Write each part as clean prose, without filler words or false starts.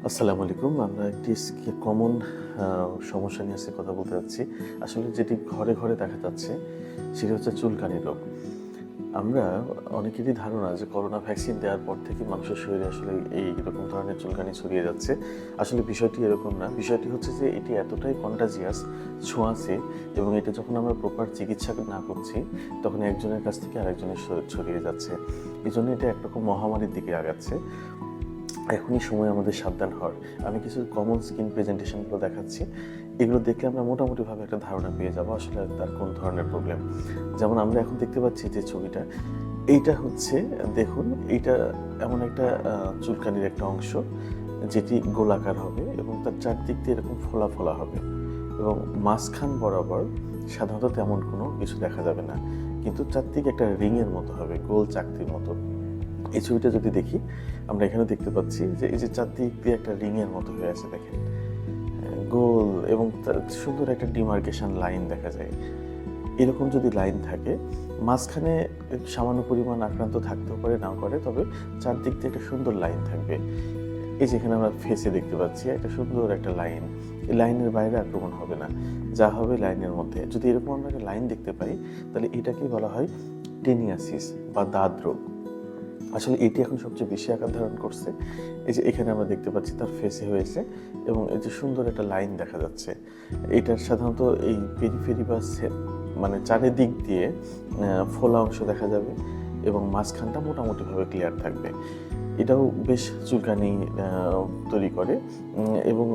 আসসালামু আলাইকুম। আমরা একটি কমন সমস্যা নিয়ে আজকে কথা বলতে যাচ্ছি। আসলে যেটি ঘরে, ঘরে দেখা যাচ্ছে সেটি হচ্ছে চুলকানি রোগ। আমরা অনেকেরই ধারণা যে করোনা ভ্যাকসিন দেওয়ার পর থেকে মানুষের শরীরে আসলে এইরকম ধরনের চুলকানি ছড়িয়ে যাচ্ছে। আসলে বিষয়টি এরকম না। বিষয়টি হচ্ছে যে এটি এতটাই কন্টাজিয়াস, ছোঁয়াচে এবং এটা যখন আমরা প্রপার চিকিৎসা না করছি তখন একজনের কাছ থেকে আরেকজনের ছড়িয়ে যাচ্ছে। এজন্য এটা একরকম মহামারীর দিকে আগাচ্ছে। এখনই সময় আমাদের সাবধান হওয়ার। আমি কিছু কমন স্কিন প্রেজেন্টেশনগুলো দেখাচ্ছি। এগুলো দেখলে আমরা মোটামুটিভাবে একটা ধারণা পেয়ে যাবো আসলে তার কোন ধরনের প্রবলেম। যেমন আমরা এখন দেখতে পাচ্ছি যে ছবিটা, এইটা হচ্ছে দেখুন এইটা এমন একটা চুলকানির একটা অংশ যেটি গোলাকার হবে এবং তার চারদিক দিয়ে এরকম ফোলা, ফোলা হবে এবং মাঝখান বরাবর সাধারণত তেমন কোনো কিছু দেখা যাবে না। কিন্তু চারদিকে একটা রিংয়ের মতো হবে, গোল চাকতির মতো। এই ছবিটা যদি দেখি আমরা এখানে দেখতে পাচ্ছি যে এই যে চারদিক দিয়ে একটা রিংয়ের মতো হয়ে আছে দেখেন, গোল এবং তার সুন্দর একটা ডিমার্কেশন লাইন দেখা যায়। এরকম যদি লাইন থাকে মাঝখানে সামান্য পরিমাণ আক্রান্ত থাকতেও পারে, নাও পারে, তবে চারদিক দিয়ে একটা সুন্দর লাইন থাকবে। এই যেখানে আমরা ফেসে দেখতে পাচ্ছি একটা সুন্দর একটা লাইন, এই লাইনের বাইরে আক্রমণ হবে না, যা হবে লাইনের মধ্যে। যদি এরকম আমরা একটা লাইন দেখতে পাই তাহলে এটাকেই বলা হয় টেনিয়াসিস বা দাঁত রোগ। আসলে এটি এখন সবচেয়ে বেশি আকার ধারণ করছে। এই যে এখানে আমরা দেখতে পাচ্ছি তার ফেসে হয়েছে এবং এই যে সুন্দর একটা লাইন দেখা যাচ্ছে। এটার সাধারণত এই পেরিফেরি বা মানে চারিদিক দিয়ে ফোলা অংশ দেখা যাবে এবং মাঝখানটা মোটামুটিভাবে ক্লিয়ার থাকবে। এটাও বেশ চুলকানি তৈরি করে এবং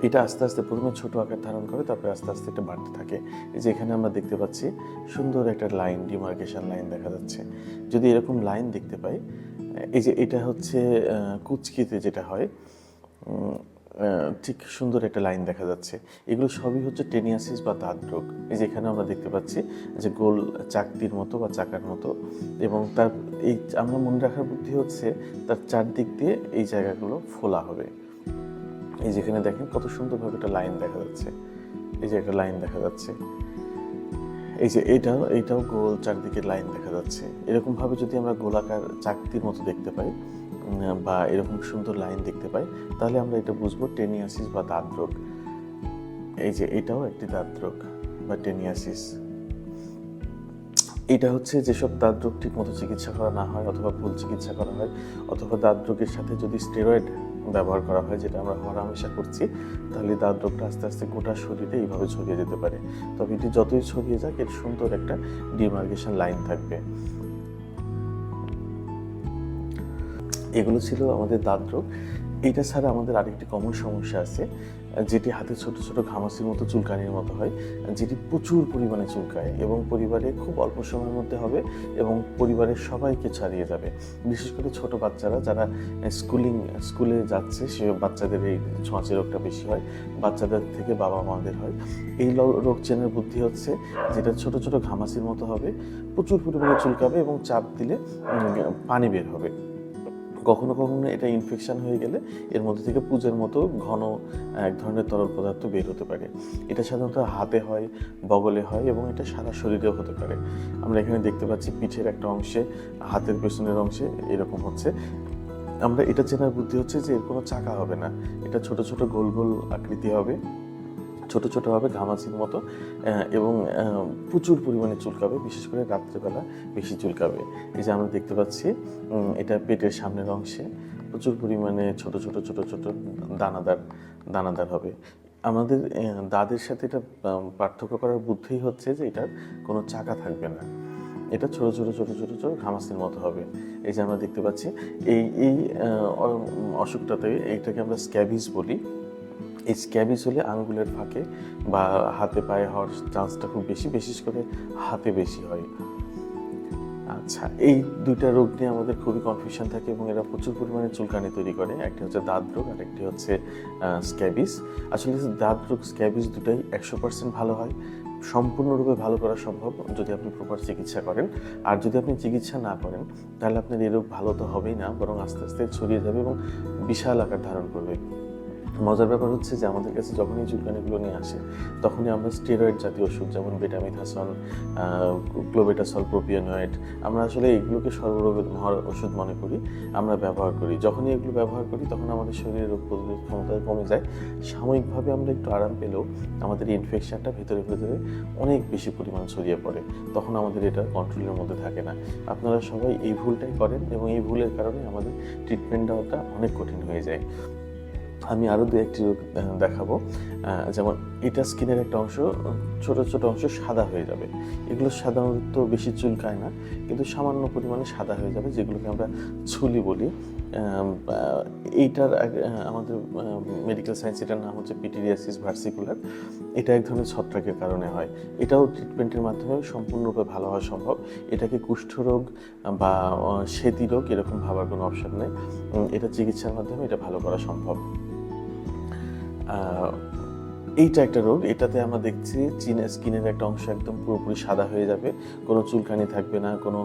এটা আস্তে আস্তে প্রথমে ছোট আকার ধারণ করে, তারপরে আস্তে আস্তে এটা বাড়তে থাকে। এই যে এখানে আমরা দেখতে পাচ্ছি সুন্দর একটা লাইন, ডিমার্কেশন লাইন দেখা যাচ্ছে। যদি এরকম লাইন দেখতে পাই, এই যে এটা হচ্ছে কুঁচকিতে যেটা হয়, ঠিক সুন্দর একটা লাইন দেখা যাচ্ছে। এগুলো সবই হচ্ছে টেনিয়াসিস বা দাঁত রোগ। এই যে এখানে আমরা দেখতে পাচ্ছি যে গোল চাকতির মতো বা চাকার মতো এবং তার এই আমরা মনে রাখার বুদ্ধি হচ্ছে তার চারদিক দিয়ে এই জায়গাগুলো ফোলা হবে। এই যেখানে দেখেন কত সুন্দরভাবে একটা লাইন দেখা যাচ্ছে। এই যে একটা লাইন দেখা যাচ্ছে, এই যে এইটাও গোল চারদিকে লাইন দেখা যাচ্ছে। এরকমভাবে যদি আমরা গোলাকার চাকতির মতো দেখতে পাই বা এরকম সুন্দর লাইন দেখতে পাই তাহলে আমরা এটা বুঝবো টেনিয়াসিস বা দাঁত রোগ। এই যে এটাও একটি দাঁত রোগ বা টেনিয়াসিস। এটা হচ্ছে যেসব দাঁত রোগ ঠিক মতো চিকিৎসা করা না হয় অথবা ভুল চিকিৎসা করা হয় অথবা দাঁত রোগের সাথে যদি স্টেরয়েড ব্যবহার করা হয়, যেটা আমরা হরহামেশা করছি, তাহলে দাঁত রোগটা আস্তে আস্তে গোটা শরীরে এইভাবে ছড়িয়ে যেতে পারে। তবে এটি যতই ছড়িয়ে যাক এর সুন্দর একটা ডিমার্কেশন লাইন থাকবে। এগুলো ছিল আমাদের দাঁত রোগ। এটা ছাড়া আমাদের আরেকটি কমন সমস্যা আছে, যেটি হাতে ছোট ছোট ঘামাচির মতো চুলকানির মতো হয়, যেটি প্রচুর পরিমাণে চুলকায় এবং পরিবারে খুব অল্প সময়ের মধ্যে হবে এবং পরিবারের সবাইকে ছাড়িয়ে যাবে। বিশেষ করে ছোট বাচ্চারা যারা স্কুলে যাচ্ছে সে বাচ্চাদের এই ছোঁয়াচে রোগটা বেশি হয়, বাচ্চাদের থেকে বাবা মাদের হয়। এই রোগ চেনার বুদ্ধি হচ্ছে যেটা ছোট ছোট ঘামাচির মতো হবে, প্রচুর পরিমাণে চুলকাবে এবং চাপ দিলে পানি বের হবে। কখনো কখনো এটা ইনফেকশন হয়ে গেলে এর মধ্যে থেকে পুঁজের মতো ঘন এক ধরনের তরল পদার্থ বের হতে পারে। এটা সাধারণত হাতে হয়, বগলে হয় এবং এটা সারা শরীরেও হতে পারে। আমরা এখানে দেখতে পাচ্ছি পিঠের একটা অংশে, হাতের পেছনের অংশে এরকম হচ্ছে। আমরা এটা চেনার বুদ্ধি হচ্ছে যে এর কোনো চাকা হবে না, এটা ছোট ছোট গোল গোল আকৃতি হবে, ছোট ছোট হবে ঘামাচির মতো এবং প্রচুর পরিমাণে চুলকাবে, বিশেষ করে রাত্রেবেলা বেশি চুলকাবে। এই যে আমরা দেখতে পাচ্ছি এটা পেটের সামনের অংশে প্রচুর পরিমাণে ছোট ছোট ছোট ছোট দানাদার দানাদার হবে। আমাদের দাঁতের সাথে এটা পার্থক্য করার বুদ্ধিই হচ্ছে যে এটার কোনো চাকা থাকবে না, এটা ছোট ছোট ছোট ছোট ছোট ঘামাচির মতো হবে। এই যে আমরা দেখতে পাচ্ছি এই এই অসুখটাতে এইটাকে আমরা স্ক্যাবিস বলি। এই স্ক্যাবিস হলে আঙ্গুলের ফাঁকে বা হাতে পায়ে হওয়ার চান্সটা খুব বেশি, বিশেষ করে হাতে বেশি হয়। আচ্ছা, এই দুইটা রোগ নিয়ে আমাদের খুবই কনফিউশন থাকে এবং এরা প্রচুর পরিমাণে চুলকানি তৈরি করে। একটি হচ্ছে দাঁত রোগ আর একটি হচ্ছে স্ক্যাবিস। আসলে দাঁত রোগ স্ক্যাবিস দুটাই 100% ভালো হয়, সম্পূর্ণরূপে ভালো করা সম্ভব যদি আপনি প্রপার চিকিৎসা করেন। আর যদি আপনি চিকিৎসা না করেন তাহলে আপনার এই রোগ ভালো তো হবেই না, বরং আস্তে আস্তে ছড়িয়ে যাবে এবং বিশাল আকার ধারণ করবে। মজার ব্যাপার হচ্ছে যে আমাদের কাছে যখন এই চুলকানিগুলো নিয়ে আসে তখনই আমরা স্টেরয়েড জাতীয় ওষুধ যেমন বেটামিথাসন, ক্লোবেটাসল, প্রোপিওনয়েড, আমরা আসলে এগুলোকে সর্বরোগের ওষুধ মনে করি, আমরা ব্যবহার করি। যখনই এগুলো ব্যবহার করি তখন আমাদের শরীরের রোগ প্রতিরোধ ক্ষমতা কমে যায়। সাময়িকভাবে আমরা একটু আরাম পেলেও আমাদের ইনফেকশনটা ভেতরে ভেতরে অনেক বেশি পরিমাণ ছড়িয়ে পড়ে, তখন আমাদের এটা কন্ট্রোলের মধ্যে থাকে না। আপনারা সবাই এই ভুলটাই করেন এবং এই ভুলের কারণে আমাদের ট্রিটমেন্ট দেওয়াটা অনেক কঠিন হয়ে যায়। আমি আরও দু একটি রোগ দেখাবো। যেমন এটা স্কিনের একটা অংশ, ছোট ছোট অংশ সাদা হয়ে যাবে। এগুলো সাধারণত বেশি চুলকায় না, কিন্তু সামান্য পরিমাণে সাদা হয়ে যাবে, যেগুলোকে আমরা ছুলি বলি। এইটার আমাদের মেডিকেল সায়েন্স এটার নাম হচ্ছে পিটিরিয়াসিস ভার্সিকুলার। এটা এক ধরনের ছত্রাকের কারণে হয়। এটাও ট্রিটমেন্টের মাধ্যমে সম্পূর্ণরূপে ভালো হওয়া সম্ভব। এটাকে কুষ্ঠরোগ বা সেতি রোগ এরকম ভাবার কোনো অপশন নেই। এটা চিকিৎসার মাধ্যমে এটা ভালো করা সম্ভব। এইটা একটা রোগ, এটাতে আমরা দেখছি স্কিনের একটা অংশ একদম পুরোপুরি সাদা হয়ে যাবে, কোনো চুলকানি থাকবে না, কোনো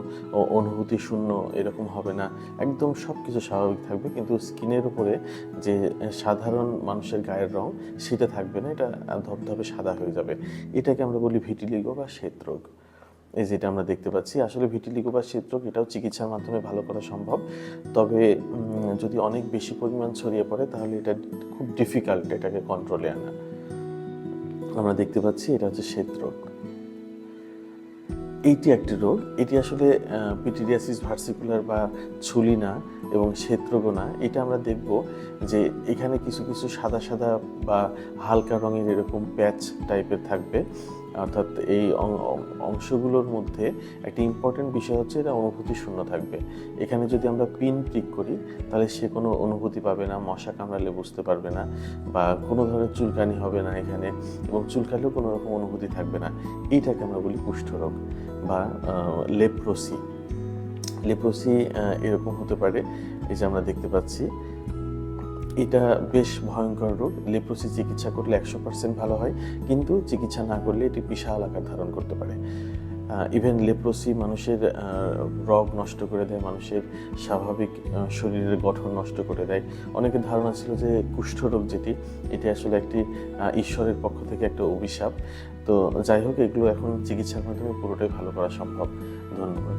অনুভূতি শূন্য এরকম হবে না, একদম সব কিছু স্বাভাবিক থাকবে, কিন্তু স্কিনের উপরে যে সাধারণ মানুষের গায়ের রং সেটা থাকবে না, এটা ধবধবে সাদা হয়ে যাবে। এটাকে আমরা বলি ভিটিলিগো বা শ্বেতরোগ। এই যেটা আমরা দেখতে পাচ্ছি, আসলে ভিটিলিগো বা শ্বেতরোগ এটাও চিকিৎসার মাধ্যমে ভালো করা সম্ভব। তবে যদি অনেক বেশি পরিমাণ ছড়িয়ে পড়ে তাহলে এটা খুব ডিফিকাল্ট এটাকে কন্ট্রোলে আনা। আমরা দেখতে পাচ্ছি এটা হচ্ছে শ্বেতরোগ। এইটি একটি রোগ, এটি আসলে পিটিরিয়াসিস ভার্সিকুলার বা ছুলি না এবং শ্বেতরোগও না। এটা আমরা দেখব যে এখানে কিছু কিছু সাদা সাদা বা হালকা রঙের এরকম প্যাচ টাইপের থাকবে, অর্থাৎ এই অংশগুলোর মধ্যে একটা ইম্পর্টেন্ট বিষয় হচ্ছে এটা অনুভূতি শূন্য থাকবে। এখানে যদি আমরা পিন প্রিক করি তাহলে সে কোনো অনুভূতি পাবে না, মশা কামড়ালে বুঝতে পারবে না, বা কোনো ধরনের চুলকানি হবে না এখানে, এবং চুলকালেও কোনো রকম অনুভূতি থাকবে না। এইটাকে আমরা বলি কুষ্ঠরোগ বা লেপ্রোসি। লেপ্রোসি এরকম হতে পারে, এই যে আমরা দেখতে পাচ্ছি এটা বেশ ভয়ঙ্কর রোগ। লেপ্রোসি চিকিৎসা করলে 100% ভালো হয়, কিন্তু চিকিৎসা না করলে এটি বিশাল আকার ধারণ করতে পারে। ইভেন লেপ্রোসি মানুষের রগ নষ্ট করে দেয়, মানুষের স্বাভাবিক শরীরের গঠন নষ্ট করে দেয়। অনেকের ধারণা ছিল যে কুষ্ঠরোগ যেটি, এটি আসলে একটি ঈশ্বরের পক্ষ থেকে একটা অভিশাপ। তো যাই হোক, এগুলো এখন চিকিৎসার মাধ্যমে পুরোটাই ভালো করা সম্ভব। ধন্যবাদ।